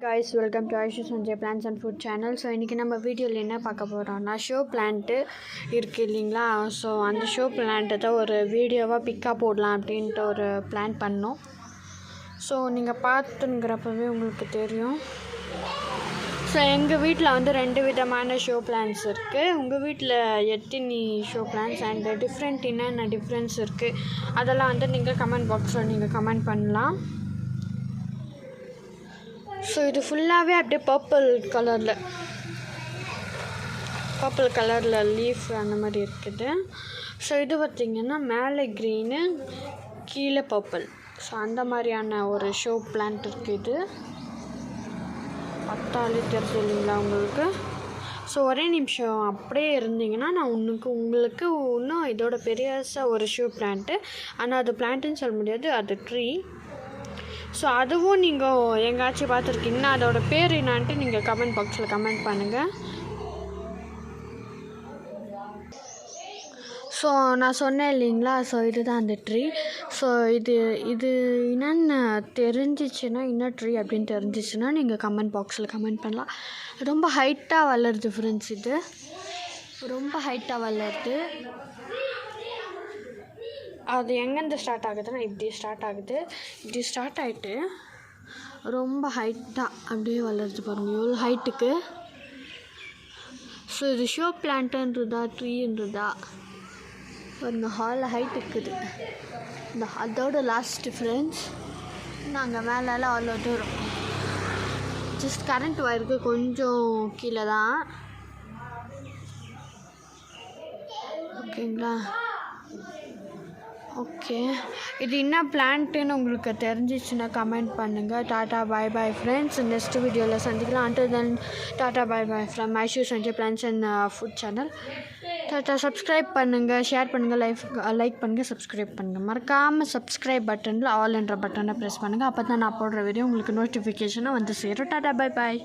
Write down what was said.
guys, welcome to Aishu Sanjay Plants and Food channel. So இன்னைக்கு நம்ம வீடியோவில் என்ன பார்க்க போகிறோம்னா ஷோ பிளான்ட்டு இருக்குது இல்லைங்களா. ஸோ அந்த ஷோ பிளான்ட்டை தான் ஒரு வீடியோவாக பிக்காக போடலாம் அப்படின்ட்டு ஒரு பிளான் பண்ணோம். ஸோ நீங்கள் பார்த்துங்கிறப்பவே உங்களுக்கு தெரியும். ஸோ எங்கள் வீட்டில் வந்து 2 விதமான ஷோ பிளான்ஸ் இருக்குது. உங்கள் வீட்டில் எத்தனை ஷோ பிளான்ஸ் அண்ட் டிஃப்ரெண்ட் என்னென்ன டிஃப்ரென்ஸ் இருக்குது அதெல்லாம் வந்து நீங்கள் கமெண்ட் பாக்ஸில் நீங்கள் கமெண்ட் பண்ணலாம். ஸோ இது ஃபுல்லாகவே அப்படியே பர்பிள் கலரில் லீஃப் அந்த மாதிரி இருக்குது. ஸோ இது பார்த்திங்கன்னா மேலே க்ரீனு கீழே பர்பிள். ஸோ அந்த மாதிரியான ஒரு ஷோ பிளான்ட் இருக்குது. இது பார்த்தாலே தெரிஞ்சு இல்லைங்களா உங்களுக்கு. ஸோ ஒரே நிமிஷம் அப்படியே இருந்தீங்கன்னா நான் உங்களுக்கு இன்னும் இதோட பெருசாக ஒரு ஷோ பிளான்ட்டு, ஆனால் அது பிளான்ட்டுன்னு சொல்ல முடியாது, அது ட்ரீ. ஸோ அதுவும் நீங்கள் எங்கேயாச்சும் பார்த்துருக்கீங்கன்னா அதோட பேர் என்னான்ட்டு நீங்கள் கமெண்ட் பாக்ஸில் கமெண்ட் பண்ணுங்கள். ஸோ நான் சொன்னேன் இல்லைங்களா, ஸோ இதுதான் அந்த ட்ரீ. ஸோ இது என்னென்ன தெரிஞ்சிச்சுன்னா என்ன ட்ரீ அப்படின்னு தெரிஞ்சிச்சுன்னா நீங்கள் கமெண்ட் பாக்ஸில் கமெண்ட் பண்ணலாம். ரொம்ப ஹைட்டாக வளருது ஃப்ரெண்ட்ஸ். இது ரொம்ப ஹைட்டாக வளருது. அது எங்கேருந்து ஸ்டார்ட் ஆகுதுன்னா இப்படி ஸ்டார்ட் ஆகிட்டு ரொம்ப ஹைட்டாக அப்படியே வளருது பாருங்கள் எவ்வளோ ஹைட்டுக்கு. ஸோ இது ஷோ பிளான்ட்டுன்றதா ட்ரீன்றதா இந்த ஹாலில் ஹைட் இருக்குது. அதோட லாஸ்ட் டிஃப்ரென்ஸ் நாங்கள் மேலெல்லாம் அவ்வளோ தூரம் ஜஸ்ட் கரண்ட் ஒயருக்கு கொஞ்சம் கீழே தான். ஓகேங்களா. ஓகே, இது என்ன பிளான்ட்டுன்னு உங்களுக்கு தெரிஞ்சிச்சுன்னா கமெண்ட் பண்ணுங்கள். Tata bye bye friends. Next வீடியோவில் சந்திக்கலாம். Until then tata bye bye from Aishu Sanjay plans and food channel. Tata. Subscribe பண்ணுங்கள், ஷேர் பண்ணுங்கள், லைக் பண்ணுங்கள், சப்ஸ்கிரைப் பண்ணுங்கள். மறக்காமல் சப்ஸ்கிரைப் பட்டனில் ஆல் என்ற பட்டனை ப்ரெஸ் பண்ணுங்கள். அப்போ தான் நான் போடுற வீடியோ உங்களுக்கு நோட்டிஃபிகேஷனாக வந்து சேரும். டாட்டா பாய் பாய்.